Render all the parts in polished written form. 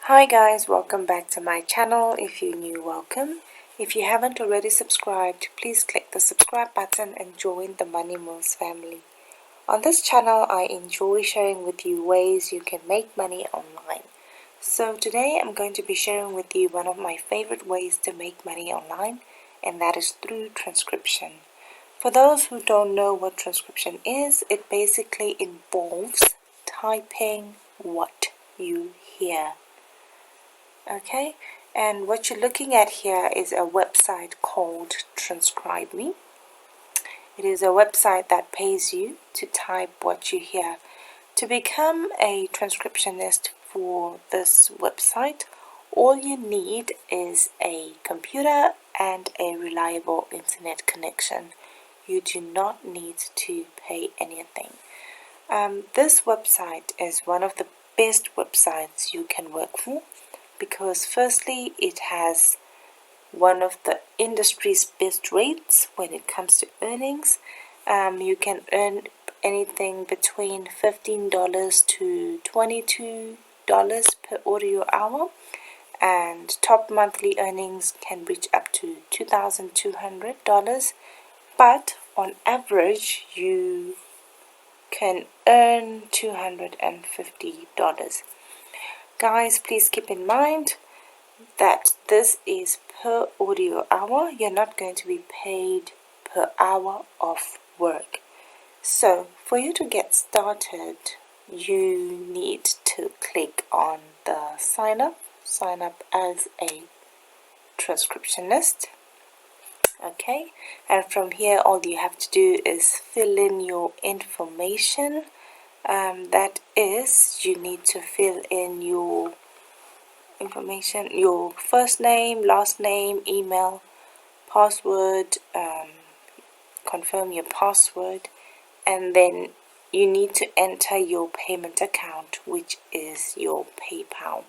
Hi guys, welcome back to my channel. If you're new, welcome. If you haven't already subscribed, please click the subscribe button and join the Money Moves family. On this channel, I enjoy sharing with you ways you can make money online. So today I'm going to be sharing with you one of my favorite ways to make money online, and that is through transcription. For those who don't know what transcription is, it basically involves typing what you hear. Okay, and what you're looking at here is a website called Transcribe Me. It is a website that pays you to type what you hear. To become a transcriptionist for this website, all you need is a computer and a reliable internet connection. You do not need to pay anything. This website is one of the best websites you can work for, because firstly it has one of the industry's best rates when it comes to earnings. You can earn anything between $15 to $22 per audio hour, and top monthly earnings can reach up to $2,200, but on average you can earn $250. Guys, please keep in mind that this is per audio hour. You're not going to be paid per hour of work. So for you to get started, you need to click on the sign up as a transcriptionist. Okay, and from here all you have to do is fill in your information. That is, you need to fill in your information, your first name, last name, email, password, confirm your password, and then you need to enter your payment account, which is your PayPal.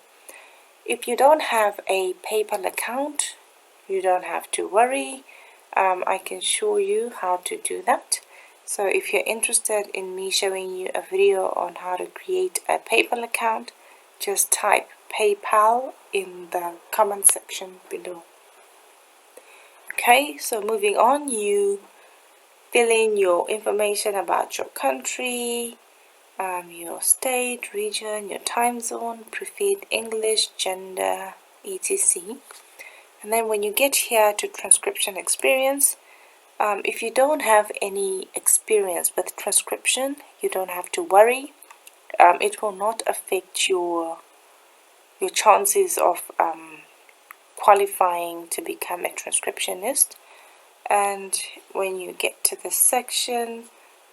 If you don't have a PayPal account, you don't have to worry. I can show you how to do that. So if you're interested in me showing you a video on how to create a PayPal account, just type PayPal in the comment section below. Okay, so moving on, you fill in your information about your country, your state, region, your time zone, preferred English, gender, etc. And then when you get here to transcription experience, if you don't have any experience with transcription, you don't have to worry. It will not affect your chances of qualifying to become a transcriptionist. And when you get to the section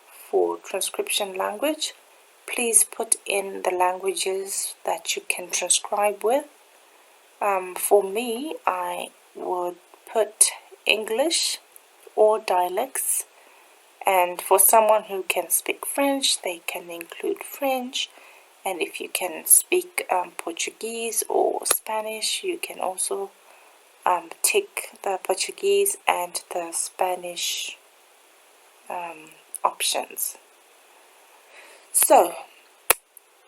for transcription language, please put in the languages that you can transcribe with. For me, I would put English or dialects, and for someone who can speak French, they can include French. And if you can speak Portuguese or Spanish, you can also tick the Portuguese and the Spanish options. So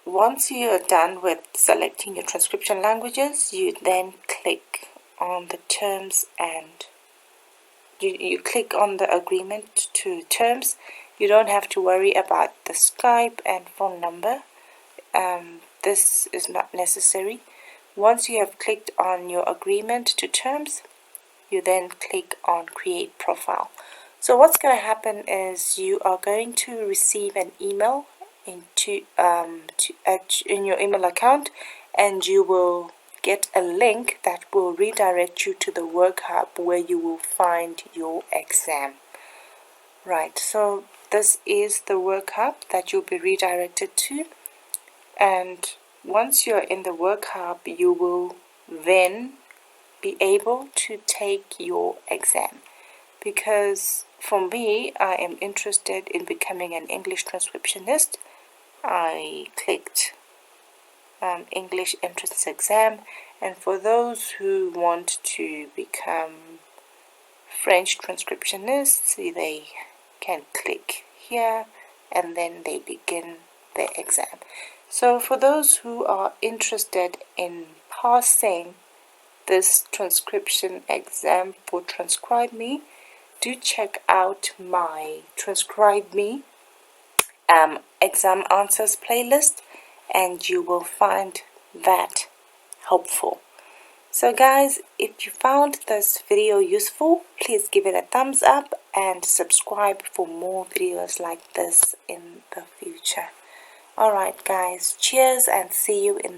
once you are done with selecting your transcription languages, you then click on the terms and you click on the agreement to terms. You don't have to worry about the Skype and phone number. This is not necessary. Once you have clicked on your agreement to terms, you then click on create profile. So what's going to happen is you are going to receive an email in your email account, and you will get a link that will redirect you to the Work Hub, where you will find your exam. Right, so this is the Work Hub that you'll be redirected to, and once you're in the Work Hub, you will then be able to take your exam. Because for me, I am interested in becoming an English transcriptionist. I clicked English entrance exam, and for those who want to become French transcriptionists, they can click here and then they begin their exam. So for those who are interested in passing this transcription exam for Transcribe Me, do check out my Transcribe Me exam answers playlist, and you will find that helpful. So guys, if you found this video useful, please give it a thumbs up and subscribe for more videos like this in the future. Alright guys, cheers and see you in the